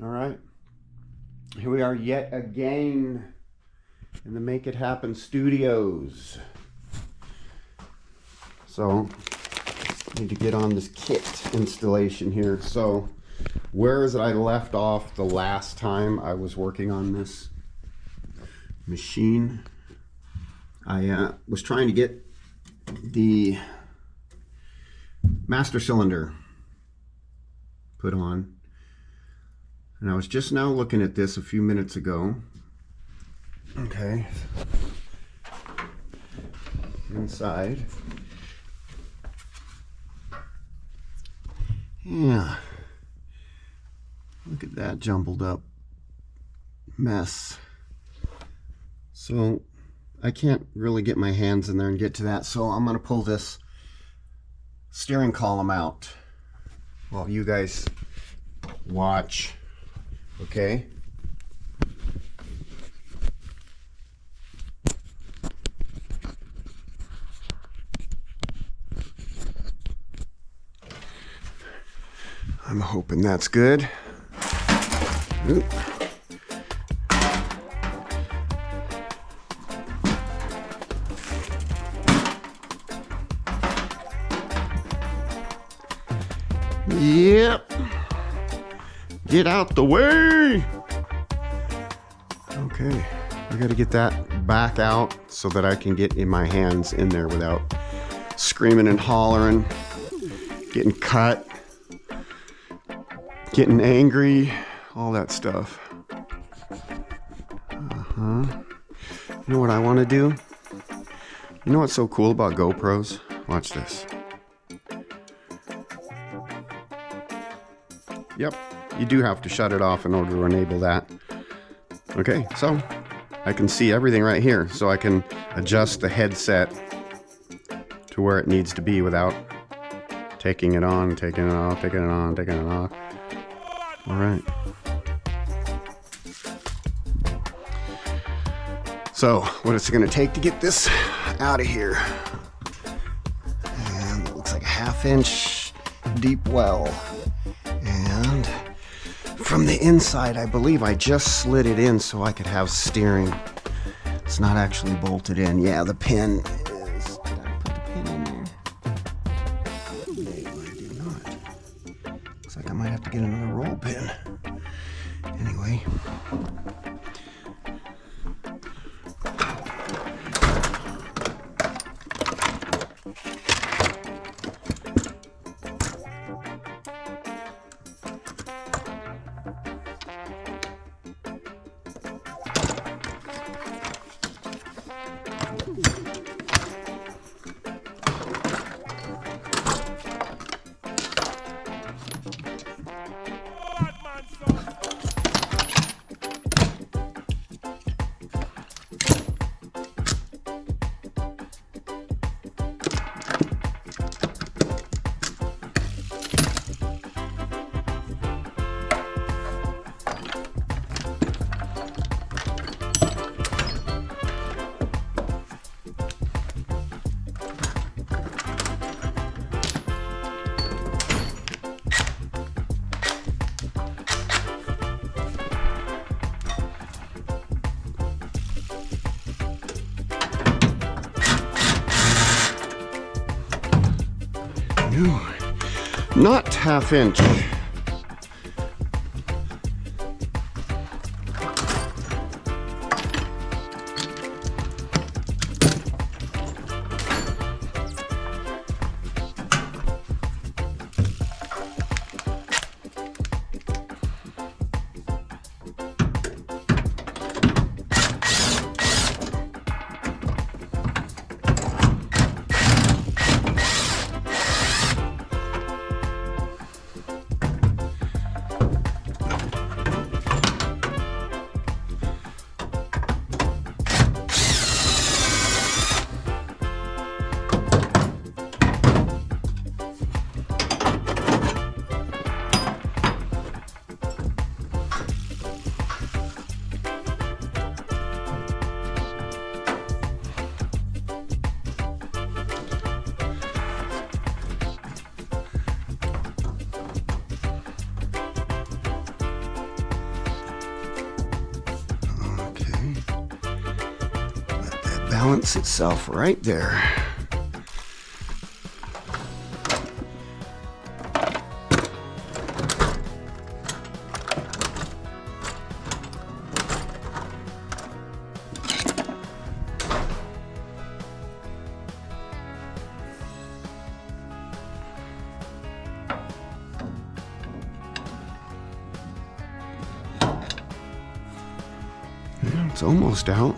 All right, here we are yet again in the Make It Happen studios. So, need to get on this kit installation here. So, where is it I left off the last time I was working on this machine? I was trying to get the master cylinder put on. And I was just now looking at this a few minutes ago. Okay. Inside. Yeah. Look at that jumbled up mess. So I can't really get my hands in there and get to that. So I'm going to pull this steering column out while you guys watch. Okay. I'm hoping that's good. Oop. Yep. Get out the way. Okay, I got to get that back out so that I can get in my hands in there without screaming and hollering, getting cut, getting angry, all that stuff. You know what I want to do? You know what's so cool about GoPros? Watch this. Yep, you do have to shut it off in order to enable that. Okay, so I can see everything right here, so I can adjust the headset to where it needs to be without taking it on, taking it off, taking it on, taking it off. All right. So, what it's going to take to get this out of here? And it looks like a 1/2 inch deep well. And from the inside, I believe I just slid it in so I could have steering. It's not actually bolted in. Yeah, the pin is... Did I put the pin in there? No, I did not. Looks like I might have to get another roll pin. Anyway. Not 1/2 inch. balance itself right there. It's almost out.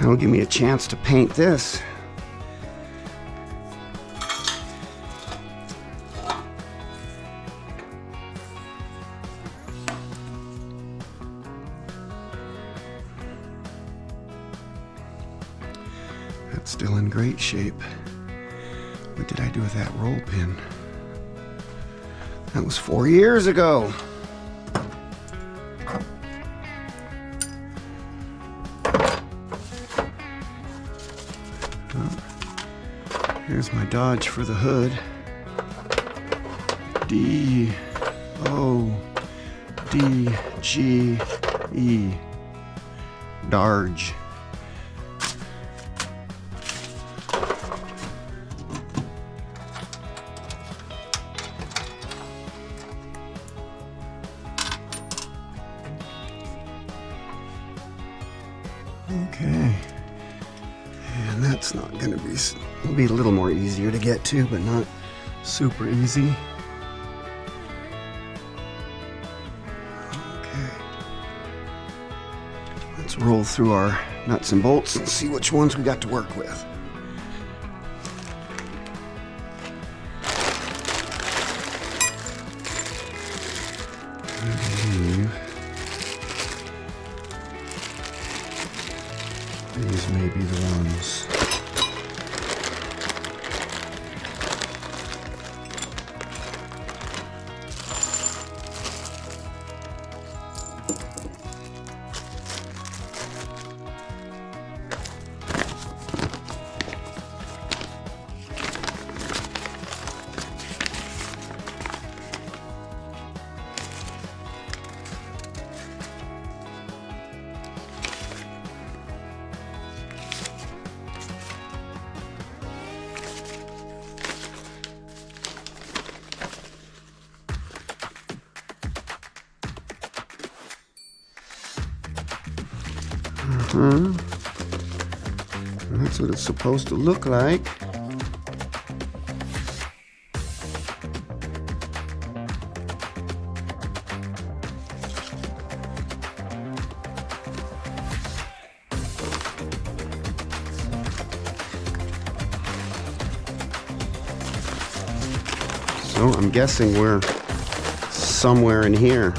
That'll give me a chance to paint this. That's still in great shape. What did I do with that roll pin? That was 4 years ago. Here's my Dodge for the hood. D-O-D-G-E. Darge. Okay. And that's not going to be, it'll be a little more easier to get to, but not super easy. Okay. Let's roll through our nuts and bolts and see which ones we got to work with. These may be the ones. That's what it's supposed to look like. So I'm guessing we're somewhere in here.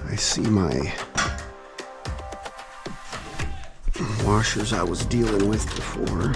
I see my washers I was dealing with before.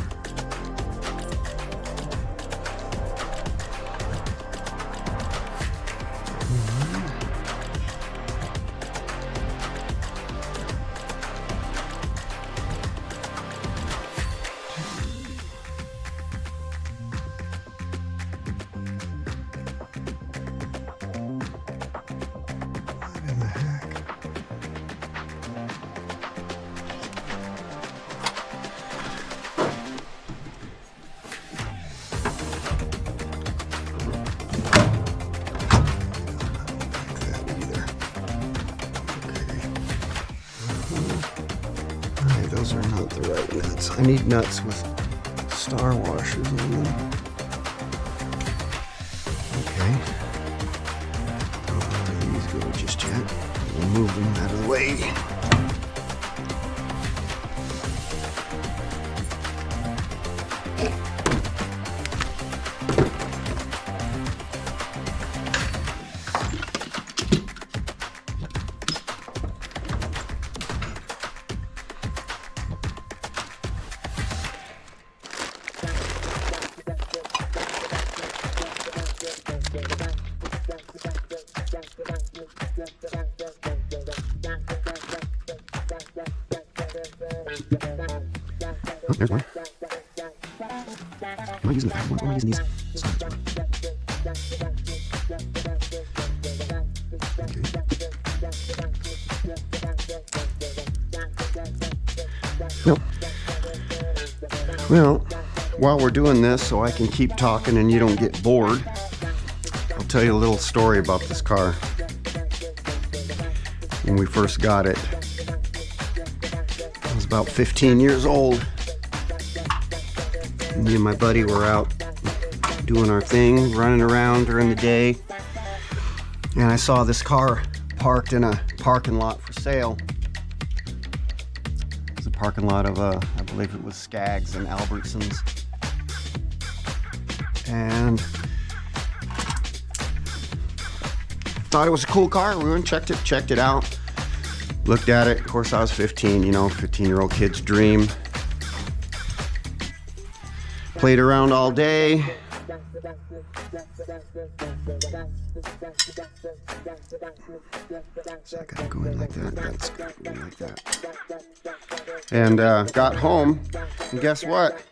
Those are not the right nuts. I need nuts with star washers on them. Okay. Don't let these go just yet. We'll move them out of the way. There's one. Am I using the fast ones or am I using these? Okay. Well, while we're doing this, so I can keep talking and you don't get bored, I'll tell you a little story about this car. When we first got it, I was about 15 years old. Me and my buddy were out doing our thing, running around during the day, and I saw this car parked in a parking lot for sale. It was a parking lot of, I believe it was Skaggs and Albertsons. And thought it was a cool car. We went and checked it out, looked at it. Of course, I was 15, you know, 15-year-old kid's dream. Played around all day. So I gotta go in like that. That's gotta go in like that. And got home, and guess what?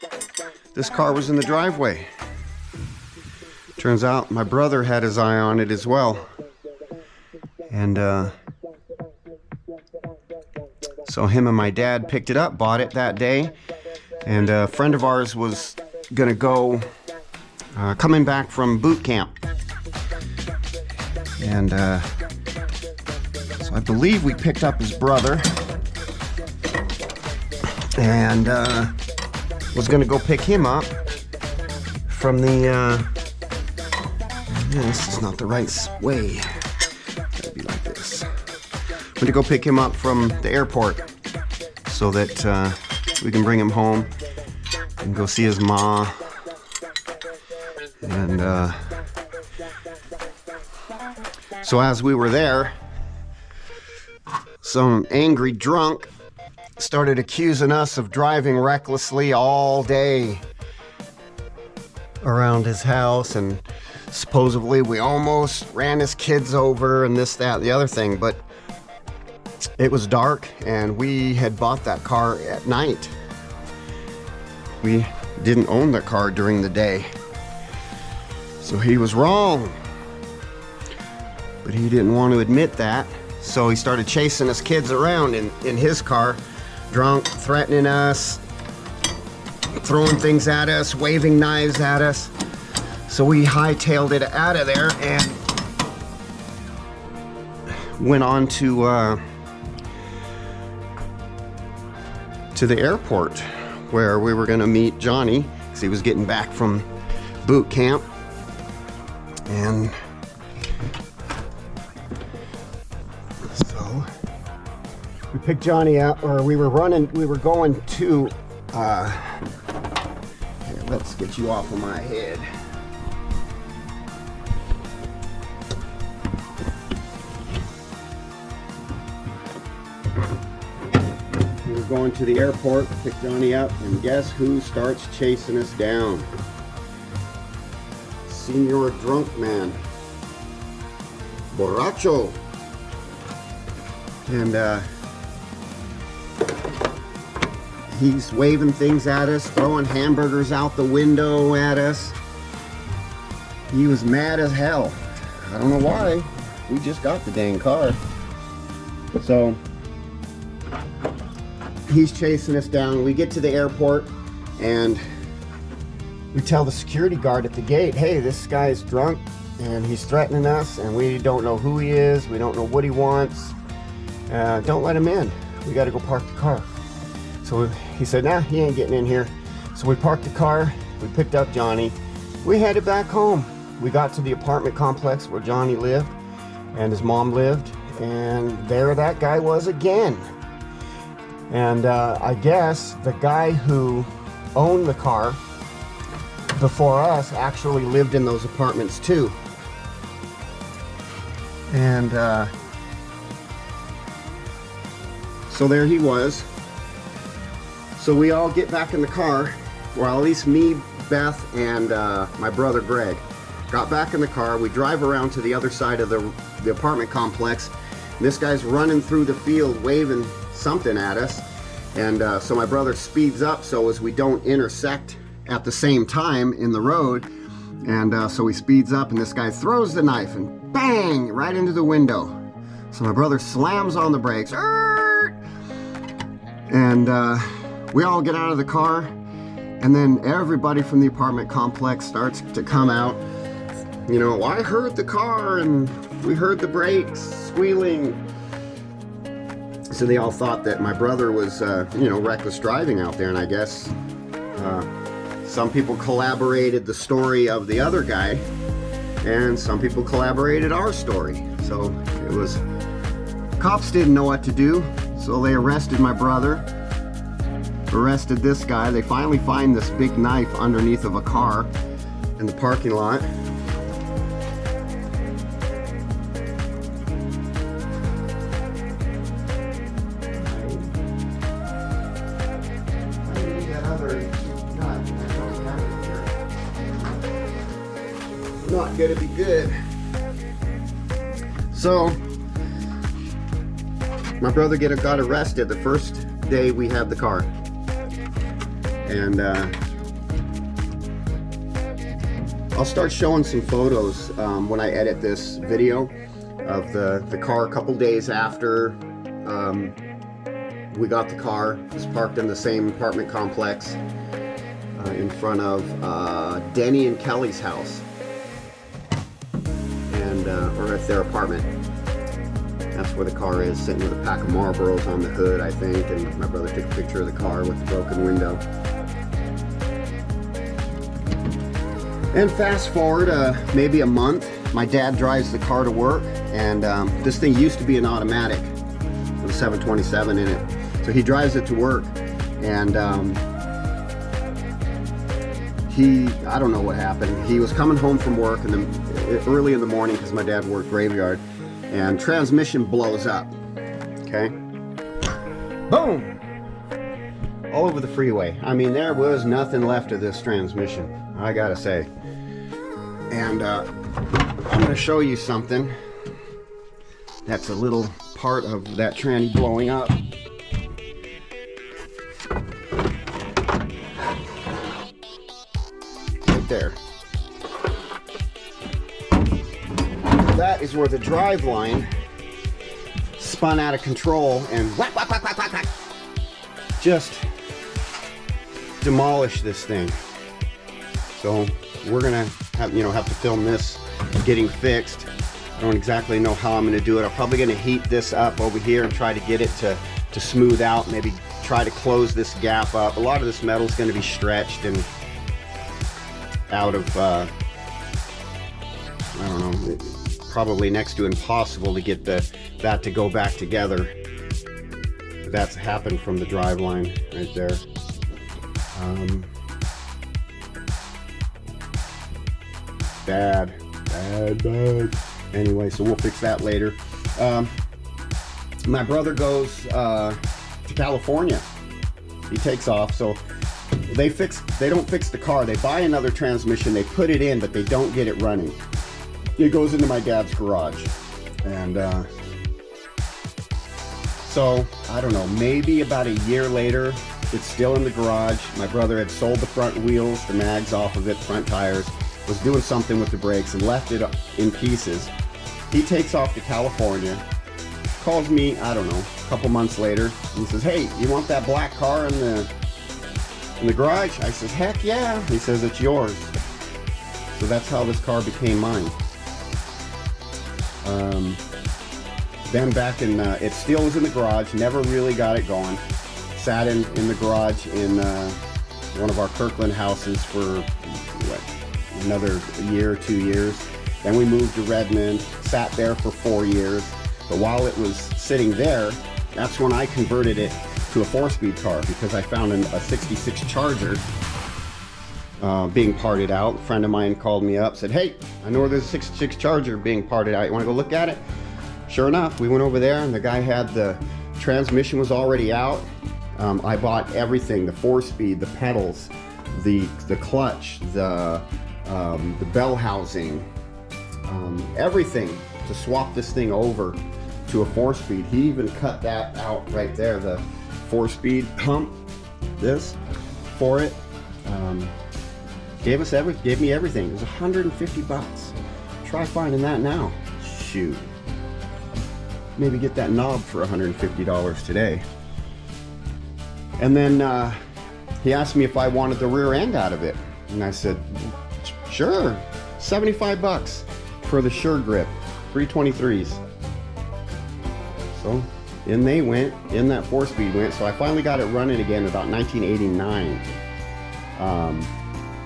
This car was in the driveway. Turns out my brother had his eye on it as well. And so him and my dad picked it up, bought it that day. And a friend of ours was gonna go coming back from boot camp. And so I believe we picked up his brother and was gonna go pick him up from the this is not the right way. Gotta be like this. Went to go pick him up from the airport so that we can bring him home and go see his ma. And so as we were there, some angry drunk started accusing us of driving recklessly all day around his house, and supposedly we almost ran his kids over and this, that, the other thing. But it was dark and we had bought that car at night. We didn't own the car during the day. So he was wrong. But he didn't want to admit that. So he started chasing his kids around in his car, drunk, threatening us, throwing things at us, waving knives at us. So we hightailed it out of there and went on to the airport where we were going to meet Johnny because he was getting back from boot camp. And so we picked Johnny out, or we were going to here, let's get you off of my head. We were going to the airport, pick Johnny up, and guess who starts chasing us down? Senor Drunk Man. Borracho. And he's waving things at us, throwing hamburgers out the window at us. He was mad as hell. I don't know why. We just got the dang car. So he's chasing us down. We get to the airport and we tell the security guard at the gate, hey, this guy's drunk and he's threatening us and we don't know who he is. We don't know what he wants. Don't let him in. We got to go park the car. So he said, nah, he ain't getting in here. So we parked the car. We picked up Johnny. We headed back home. We got to the apartment complex where Johnny lived and his mom lived. And there that guy was again. And I guess the guy who owned the car before us actually lived in those apartments too. And so there he was. So we all get back in the car, well, at least me, Beth, and my brother Greg got back in the car. We drive around to the other side of the apartment complex. This guy's running through the field waving something at us, And so my brother speeds up so as we don't intersect at the same time in the road. And so he speeds up, and this guy throws the knife and bang, right into the window. So my brother slams on the brakes. And we all get out of the car, and then everybody from the apartment complex starts to come out. You know, I heard the car and we heard the brakes squealing. So they all thought that my brother was, you know, reckless driving out there. And I guess some people collaborated the story of the other guy, and some people collaborated our story. So it was, cops didn't know what to do. So they arrested my brother, arrested this guy. They finally find this big knife underneath of a car in the parking lot. Not gonna be good. So my brother got arrested the first day we had the car, and I'll start showing some photos when I edit this video of the car a couple days after we got the car. It was parked in the same apartment complex in front of Denny and Kelly's house, and or at their apartment. That's where the car is, sitting with a pack of Marlboros on the hood, I think, and my brother took a picture of the car with the broken window. And fast forward maybe a month, my dad drives the car to work, and this thing used to be an automatic with a 727 in it. So he drives it to work, and I don't know what happened. He was coming home from work and then early in the morning, because my dad worked graveyard, and transmission blows up. Okay, boom, all over the freeway. I mean, there was nothing left of this transmission, I gotta say. And I'm gonna show you something that's a little part of that tranny blowing up. Right there. That is where the drive line spun out of control and whack, whack, whack, whack, whack, whack, just demolished this thing. So we're gonna have to film this getting fixed. I don't exactly know how I'm gonna do it. I'm probably gonna heat this up over here and try to get it to smooth out. Maybe try to close this gap up. A lot of this metal is gonna be stretched and out of I don't know, probably next to impossible to get that to go back together. That's happened from the drive line right there. Bad. Anyway, so we'll fix that later. My brother goes to California. He takes off. So they don't fix the car. They buy another transmission. They put it in, but they don't get it running. It goes into my dad's garage, and so I don't know, maybe about a year later, it's still in the garage. My brother had sold the front wheels, the mags off of it, front tires, was doing something with the brakes and left it in pieces. He takes off to California, calls me, I don't know, a couple months later, and says, "Hey, you want that black car in the garage?" I says, "Heck yeah." He says, "It's yours." So that's how this car became mine. Then back in, it still was in the garage, never really got it going. Sat in the garage in one of our Kirkland houses for another year or 2 years. Then we moved to Redmond, sat there for 4 years. But while it was sitting there, that's when I converted it to a 4-speed car, because I found a 66 Charger being parted out. A friend of mine called me up, said, "Hey, I know where there's a 66 Charger being parted out. You want to go look at it?" Sure enough, we went over there, and the guy had the transmission was already out. I bought everything: the 4-speed, the pedals, the clutch, the bell housing, everything to swap this thing over to a 4-speed. He even cut that out right there, the 4-speed pump, this, for it. Gave me everything. It was 150 bucks. Try finding that now. Shoot. Maybe get that knob for $150 today. And then he asked me if I wanted the rear end out of it. And I said, sure. 75 bucks for the Sure Grip 323s. So in they went, in that 4-speed went. So I finally got it running again about 1989.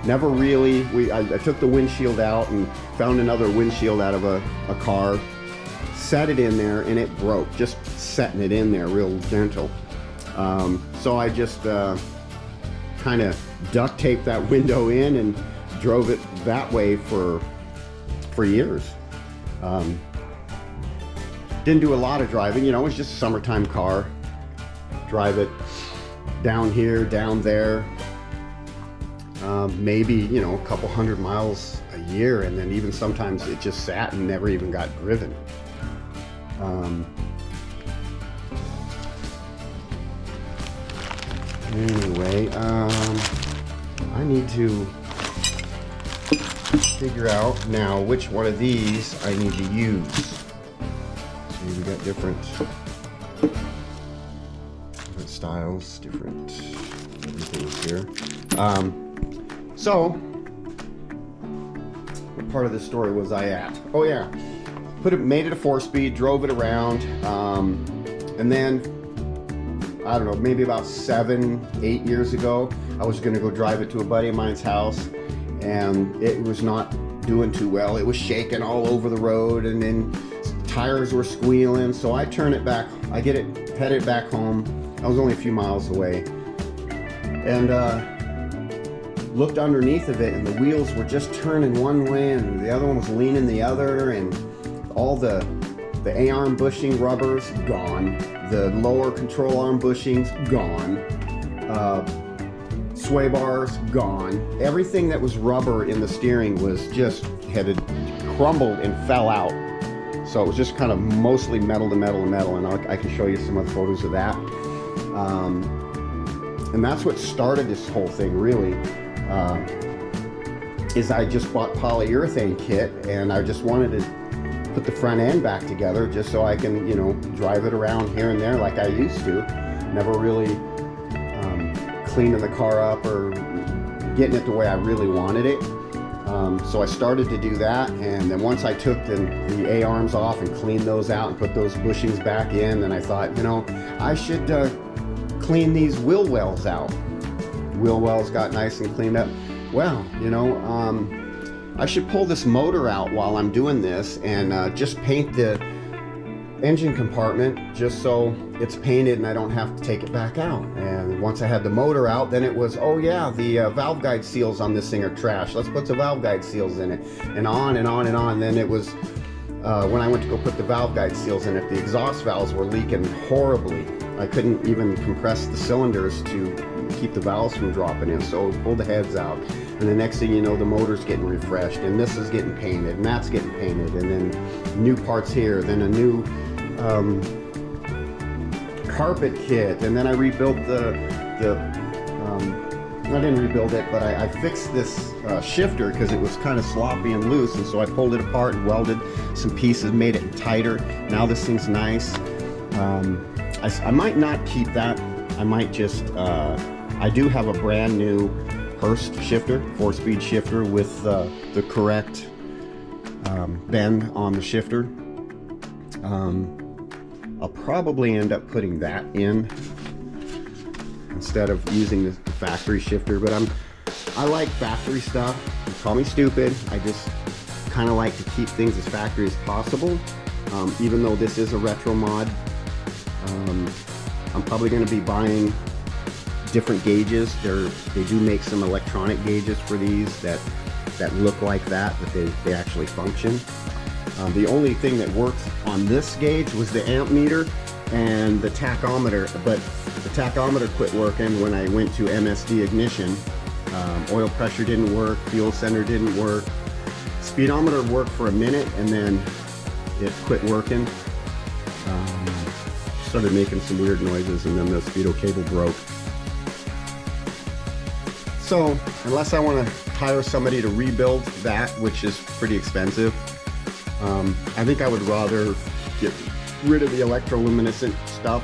Never really, I took the windshield out and found another windshield out of a car, set it in there, and it broke, just setting it in there real gentle. So I just kind of duct taped that window in and drove it that way for years. Didn't do a lot of driving, you know, it was just a summertime car. Drive it down here, down there. Maybe, you know, a couple hundred miles a year, and then even sometimes it just sat and never even got driven. Anyway, I need to figure out now which one of these I need to use. See, we got different styles, different things here. So, what part of this story was I at? Oh yeah, made it a 4-speed, drove it around, and then I don't know, maybe about 7-8 years ago, I was going to go drive it to a buddy of mine's house, and it was not doing too well. It was shaking all over the road, and then tires were squealing. So I turn it back, headed back home. I was only a few miles away, and looked underneath of it, and the wheels were just turning one way and the other one was leaning the other, and all the A-arm bushing rubbers gone, the lower control arm bushings gone, sway bars gone, everything that was rubber in the steering was just had crumbled and fell out. So it was just kind of mostly metal to metal to metal, and I can show you some other photos of that. And that's what started this whole thing, really. Is I just bought polyurethane kit, and I just wanted to put the front end back together just so I can, you know, drive it around here and there like I used to. Never really cleaning the car up or getting it the way I really wanted it. So I started to do that, and then once I took the A-arms off and cleaned those out and put those bushings back in, then I thought, you know, I should clean these wheel wells out. Wheel wells got nice and cleaned up. Well, you know, I should pull this motor out while I'm doing this and just paint the engine compartment just so it's painted and I don't have to take it back out. And once I had the motor out, then it was, oh yeah, the valve guide seals on this thing are trash. Let's put the valve guide seals in it, and on and on and on. Then it was when I went to go put the valve guide seals in it, the exhaust valves were leaking horribly. I couldn't even compress the cylinders to keep the valves from dropping in, so pull the heads out. And the next thing you know, the motor's getting refreshed, and this is getting painted, and that's getting painted, and then new parts here, then a new carpet kit, and then I rebuilt I didn't rebuild it, but I fixed this shifter because it was kind of sloppy and loose, and so I pulled it apart and welded some pieces, made it tighter. Now this thing's nice. I might not keep that. I might just, I do have a brand new Hurst shifter, 4-speed shifter with the correct bend on the shifter. I'll probably end up putting that in instead of using the factory shifter, but I like factory stuff. Call me stupid. I just kind of like to keep things as factory as possible. Even though this is a retro mod, I'm probably going to be buying different gauges. They do make some electronic gauges for these that look like that, but they actually function. The only thing that works on this gauge was the amp meter and the tachometer, but the tachometer quit working when I went to MSD ignition. Oil pressure didn't work, fuel sender didn't work. Speedometer worked for a minute and then it quit working. started making some weird noises, and then the speedo cable broke. So unless I want to hire somebody to rebuild that, which is pretty expensive, I think I would rather get rid of the electroluminescent stuff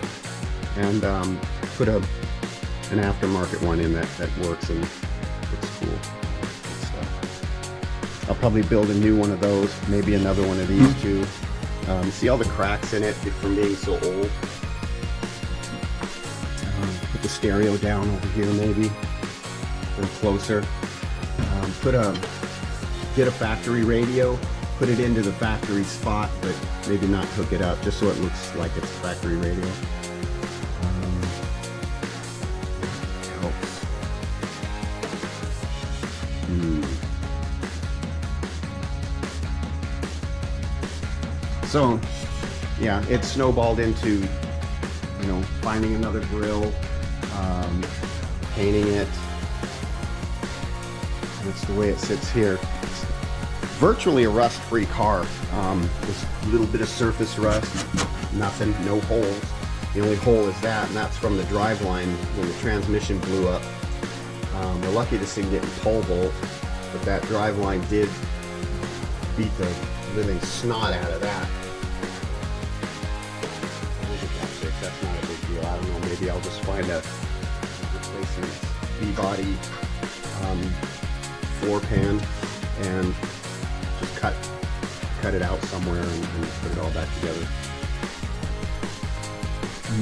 and put an aftermarket one in that works and looks cool. I'll probably build a new one of those, maybe another one of these too. See all the cracks in it from being so old? Put the stereo down over here maybe, or closer. Get a factory radio, put it into the factory spot, but maybe not hook it up, just so it looks like it's a factory radio. Helps. So, yeah, it snowballed into, you know, finding another grill, painting it. That's the way it sits here. It's virtually a rust-free car. Just a little bit of surface rust, nothing, no holes. The only hole is that, and that's from the driveline when the transmission blew up. We're lucky this thing didn't pole vault, but that driveline did beat the living snot out of that. That's not a big deal. I don't know, maybe I'll just find a replacement V-body 4-pan and just cut it out somewhere and put it all back together.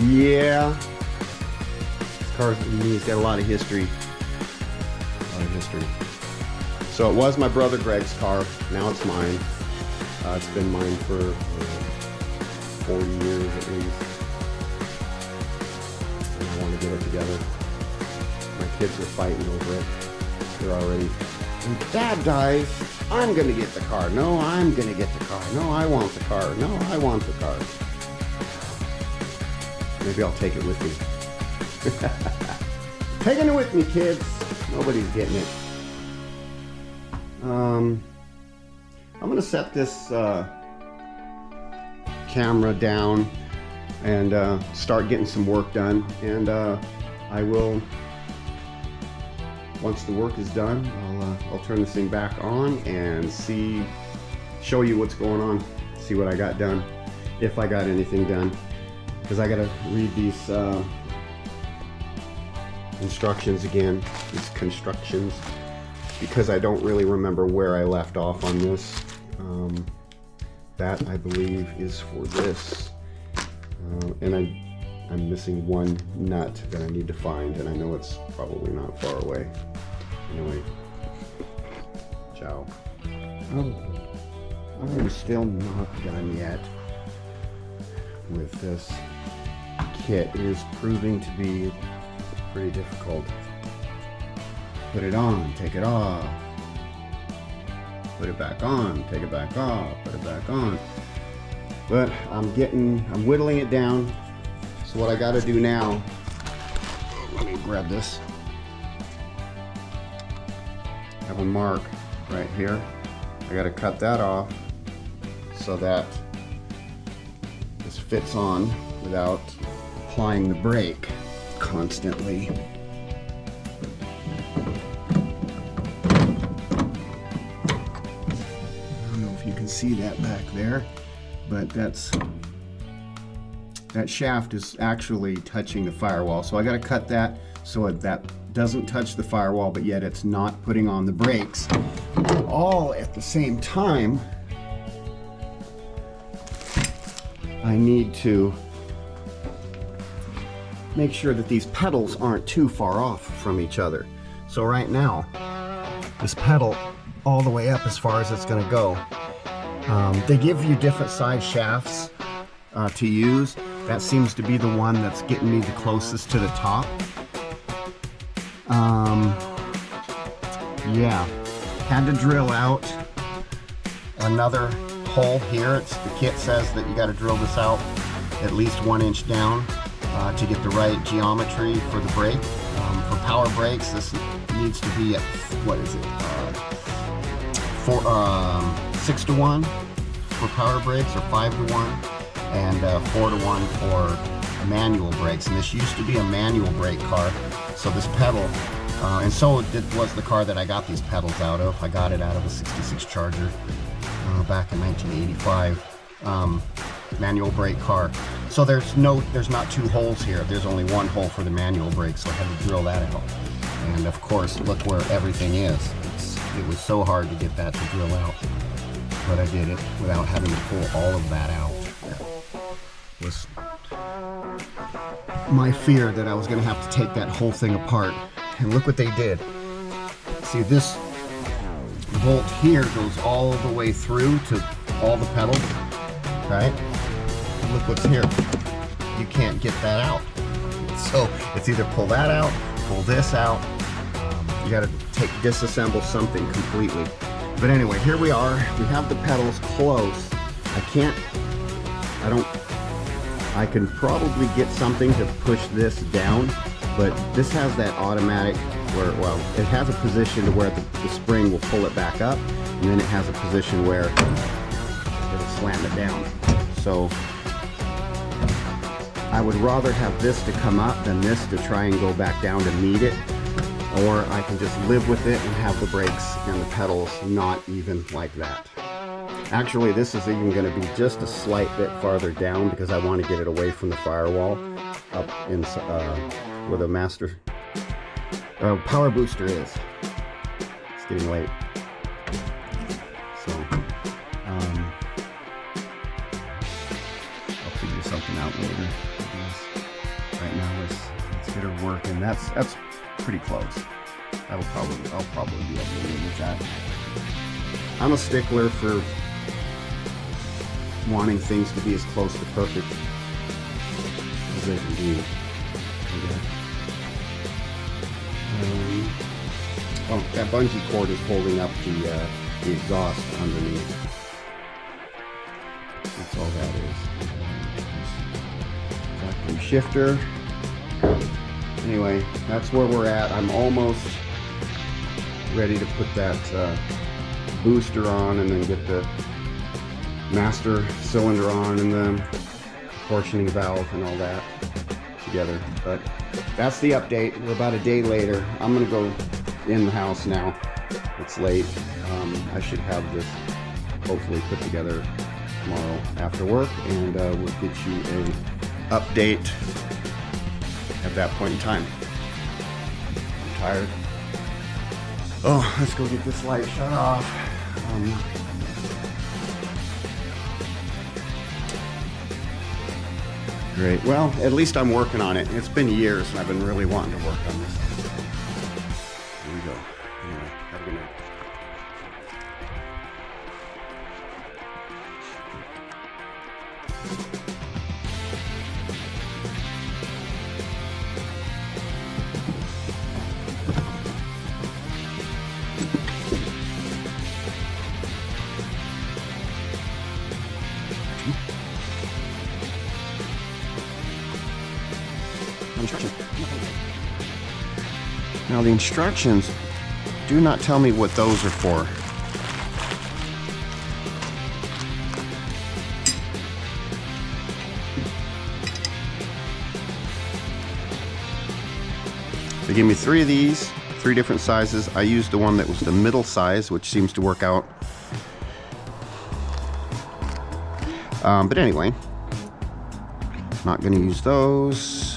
Yeah, this car has got a lot of history. So it was my brother Greg's car. Now it's mine. It's been mine for 40 years at least. And I want to get it together. My kids are fighting over it. They're already, when Dad dies, I'm going to get the car. No, I'm going to get the car. No, I want the car. No, I want the car. Maybe I'll take it with me. Taking it with me, kids. Nobody's getting it. I'm going to set this camera down and start getting some work done. And I will, once the work is done, I'll turn this thing back on and show you what's going on, see what I got done, if I got anything done, because I gotta read these instructions again, these constructions, because I don't really remember where I left off on this. That I believe is for this, and I'm missing one nut that I need to find, and I know it's probably not far away. Anyway, ciao. Oh, I'm still not done yet with this kit. It is proving to be pretty difficult. Put it on, take it off. Put it back on, take it back off, put it back on. But I'm whittling it down. So what I gotta do now, let me grab this. I have a mark right here. I gotta cut that off so that this fits on without applying the brake constantly. You can see that back there, but that shaft is actually touching the firewall, so I got to cut that so that doesn't touch the firewall, but yet it's not putting on the brakes. All at the same time, I need to make sure that these pedals aren't too far off from each other. So right now, this pedal all the way up as far as it's going to go. They give you different size shafts to use. That seems to be the one that's getting me the closest to the top. Yeah, had to drill out another hole here. The kit says that you got to drill this out at least 1 inch down to get the right geometry for the brake. For power brakes, this needs to be at, what is it, 6 to 1 for power brakes, or 5 to 1, and 4 to 1 for manual brakes, and this used to be a manual brake car. So this pedal, and so it was the car that I got these pedals out of. I got it out of a 66 Charger back in 1985. Manual brake car. So there's not two holes here. There's only one hole for the manual brake, so I had to drill that out. And of course, look where everything is. It was so hard to get that to drill out, but I did it without having to pull all of that out. That was my fear, that I was going to have to take that whole thing apart. And look what they did. See, this bolt here goes all the way through to all the pedals, right? And look what's here. You can't get that out. So it's either pull that out, pull this out. You got to disassemble something completely. But anyway, here we are. We have the pedals close. I can probably get something to push this down, but this has that automatic where, well, it has a position to where the spring will pull it back up, and then it has a position where it'll slam it down. So I would rather have this to come up than this to try and go back down to meet it, or I can just live with it and have the brakes and the pedals not even like that. Actually, this is even going to be just a slight bit farther down because I want to get it away from the firewall up in where the master power booster is. It's getting late. So I'll figure something out later. Right now, let's get her working. That's pretty close. I'll probably be able to live with that. I'm a stickler for wanting things to be as close to perfect as they can be. Oh, that bungee cord is holding up the exhaust underneath. That's all that is. Vacuum shifter. Anyway, that's where we're at. I'm almost ready to put that booster on and then get the master cylinder on and the portioning valve and all that together. But that's the update. We're about a day later. I'm gonna go in the house now. It's late. I should have this hopefully put together tomorrow after work, and we'll get you an update at that point in time. I'm tired. Oh, let's go get this light shut off. Great. Well, at least I'm working on it. It's been years and I've been really wanting to work on this. Here we go. Anyway, have a good night. Now the instructions do not tell me what those are for. They gave me 3 of these, 3 different sizes. I used the one that was the middle size, which seems to work out. But anyway, not going to use those.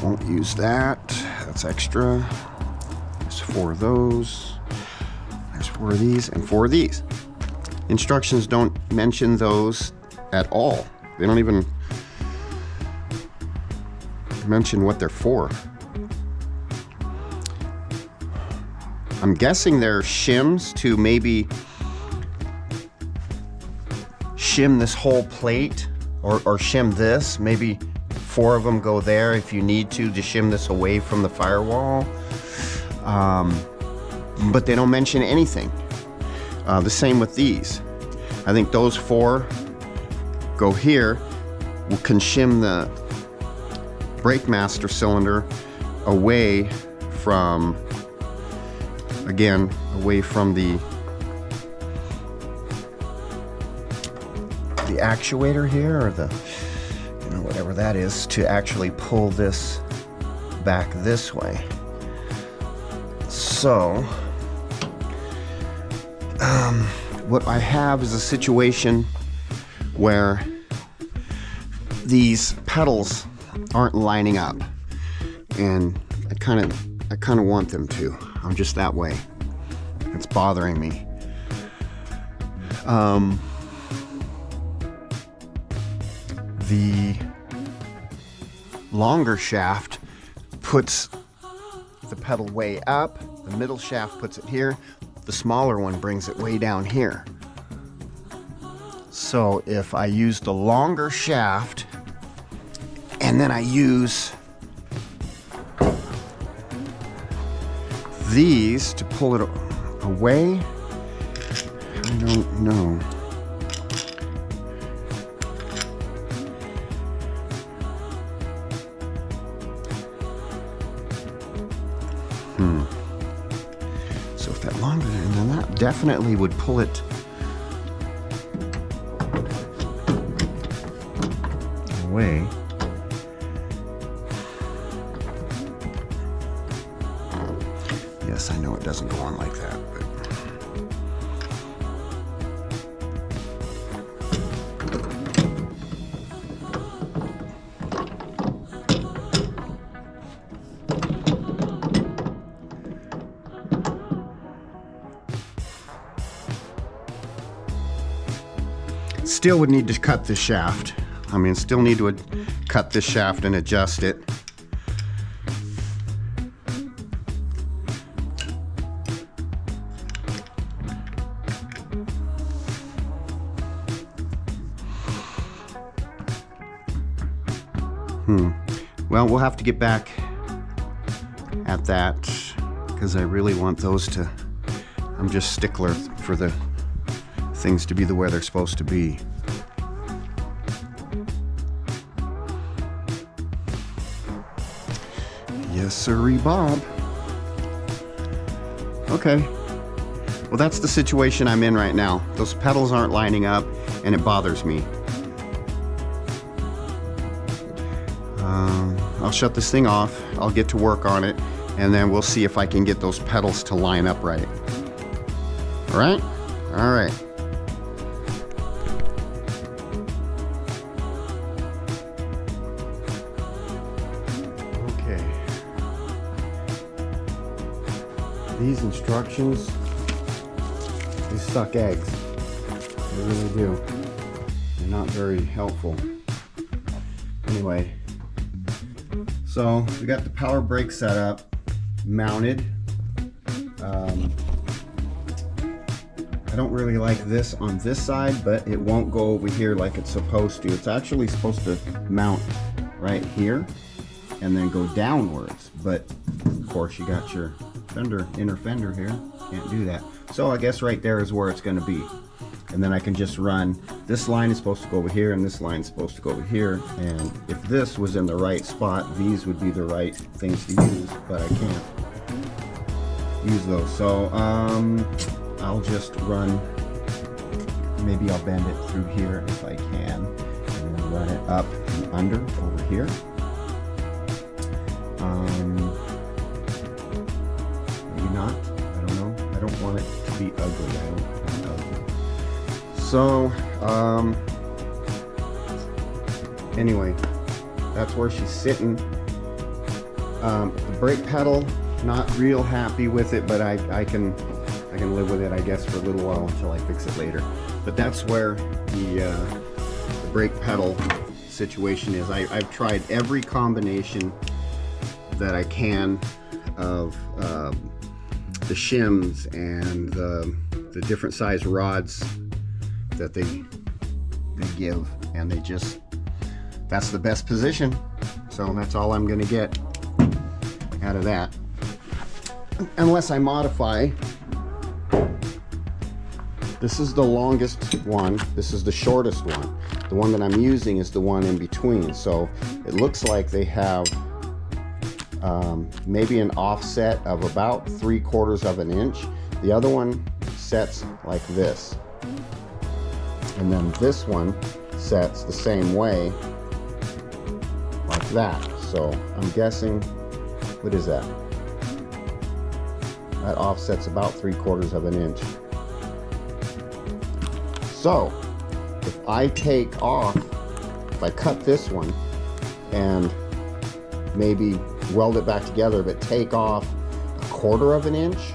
Won't use that. That's extra. There's 4 of those. There's 4 of these and 4 of these. Instructions don't mention those at all. They don't even mention what they're for. I'm guessing they're shims to maybe shim this whole plate or shim this. Maybe 4 of them go there if you need to shim this away from the firewall. But they don't mention anything. The same with these. I think those 4 go here. We can shim the brake master cylinder away from, again, away from the actuator here, or the, you know, whatever that is, to actually pull this back this way. So what I have is a situation where these pedals aren't lining up, and I kind of want them to. I'm just that way. It's bothering me. The longer shaft puts the pedal way up, the middle shaft puts it here, the smaller one brings it way down here. So if I use the longer shaft and then I use these to pull it away, I don't know. So if that longer, and then that definitely would pull it away. Yes, I know it doesn't go on like that, but still would need to cut this shaft. I mean, still need to cut this shaft and adjust it. Well, we'll have to get back at that because I really want those to, I'm just stickler for the things to be the way they're supposed to be. Yes, sirree, Bob. Okay. Well, that's the situation I'm in right now. Those pedals aren't lining up, and it bothers me. I'll shut this thing off. I'll get to work on it, and then we'll see if I can get those pedals to line up right. All right? All right. These instructions, they suck eggs. They really do. They're not very helpful. Anyway, so we got the power brake set up, mounted. I don't really like this on this side, but it won't go over here like it's supposed to. It's actually supposed to mount right here and then go downwards, but of course you got your inner fender here, can't do that. So I guess right there is where it's going to be, and then I can just run, this line is supposed to go over here and this line is supposed to go over here, and if this was in the right spot, these would be the right things to use, but I can't use those. So I'll just run, maybe I'll bend it through here if I can, and then run it up and under over here. Not, I don't know. I don't want it to be ugly. I don't want it ugly. So, anyway, that's where she's sitting. The brake pedal, not real happy with it, but I can live with it, I guess, for a little while until I fix it later. But that's where the brake pedal situation is. I've tried every combination that I can of the shims and the different size rods that they give, and they just, that's the best position. So that's all I'm gonna get out of that, unless I modify. This is the longest one, this is the shortest one. The one that I'm using is the one in between, so it looks like they have maybe an offset of about 3/4 of an inch. The other one sets like this, and then this one sets the same way, that. So I'm guessing, what is that? That offsets about 3/4 of an inch. So if I take off, if I cut this one and maybe weld it back together, but take off 1/4 of an inch,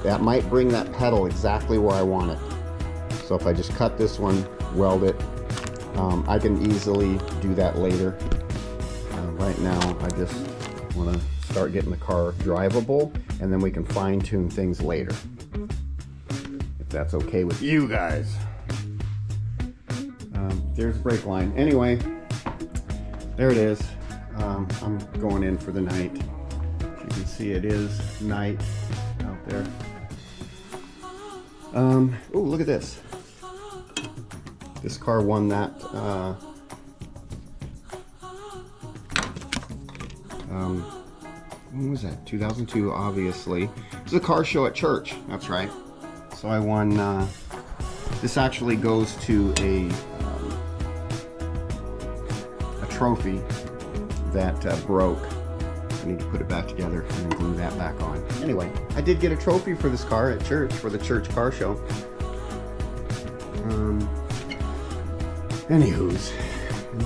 that might bring that pedal exactly where I want it. So if I just cut this one, weld it, I can easily do that later. Right now, I just want to start getting the car drivable, and then we can fine-tune things later, if that's okay with you guys. There's the brake line. Anyway, there it is. I'm going in for the night. As you can see, it is night out there. Oh, look at this. This car won that when was that? 2002, obviously. It was a car show at church. That's right. So I won. This actually goes to a trophy that broke. I need to put it back together and then glue that back on. Anyway, I did get a trophy for this car at church for the church car show. Anyways, I'm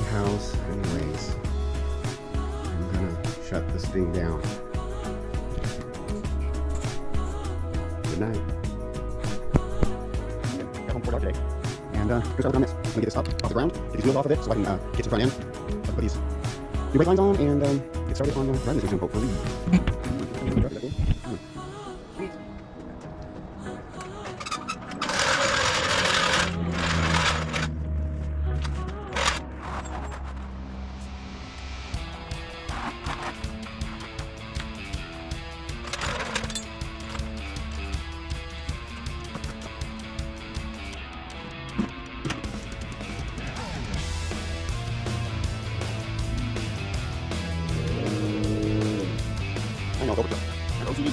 gonna shut this thing down. Good night. Got home 4 hours today. And here's what I'm gonna get this up off the ground, get these wheels off of it so I can get to the front end. I'll put these new brake lines on and get started on driving this soon, hopefully. I know, OCD.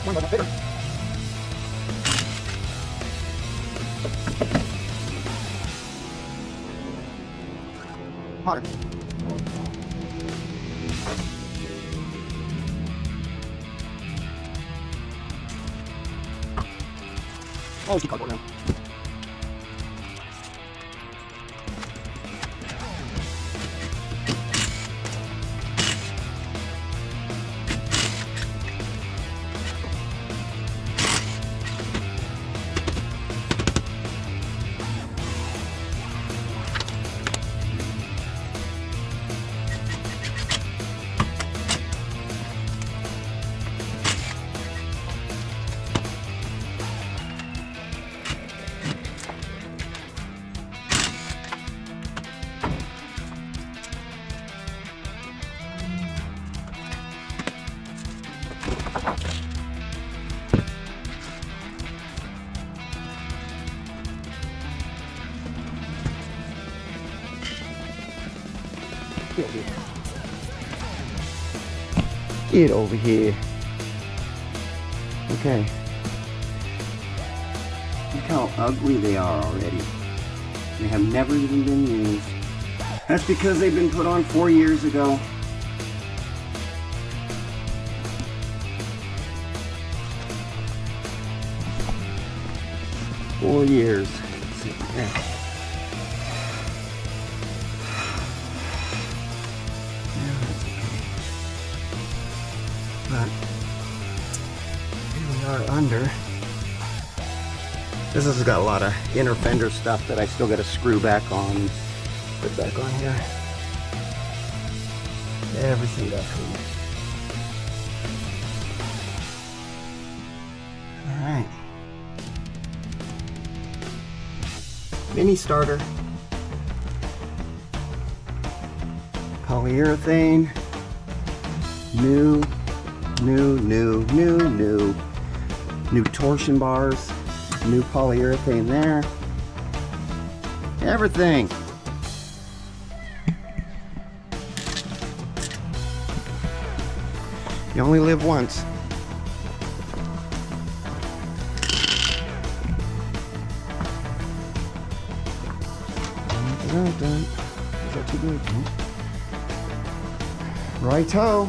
One more bigger. Hotter. Oh, keep cardboard now. Get over here. Okay. how ugly they are already. They have never even been used. That's because they've been put on 4 years ago. Four years. But here we are under. This has got a lot of inner fender stuff that I still got to screw back on. Put back on here. Everything got clean. Alright. Mini starter. Polyurethane. New torsion bars. New polyurethane there. Everything. You only live once. Is that too good? Righto.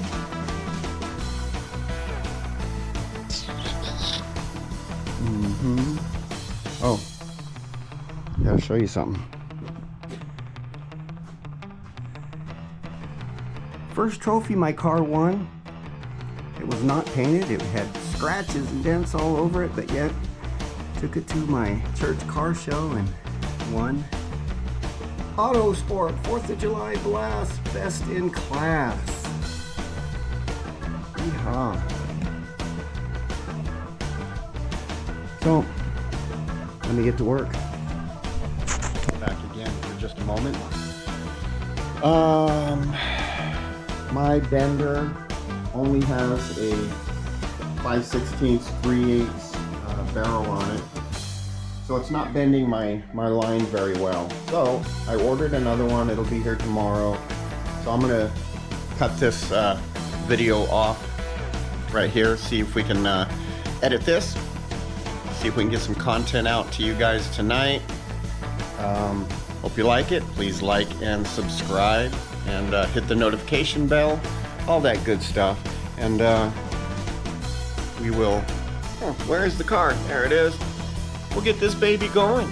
Oh, I gotta show you something. First trophy my car won. It was not painted. It had scratches and dents all over it, but yet took it to my church car show and won. Auto Sport 4th of July Blast, best in class. Yeehaw. So, let me get to work. Back again for just a moment. My bender only has a 5/16 3/8 barrel on it, so it's not bending my line very well. So I ordered another one. It'll be here tomorrow. So I'm gonna cut this video off right here, see if we can edit this, see if we can get some content out to you guys tonight. Hope you like it. Please like and subscribe and hit the notification bell, all that good stuff. And we will, oh, where is the car? There it is. We'll get this baby going.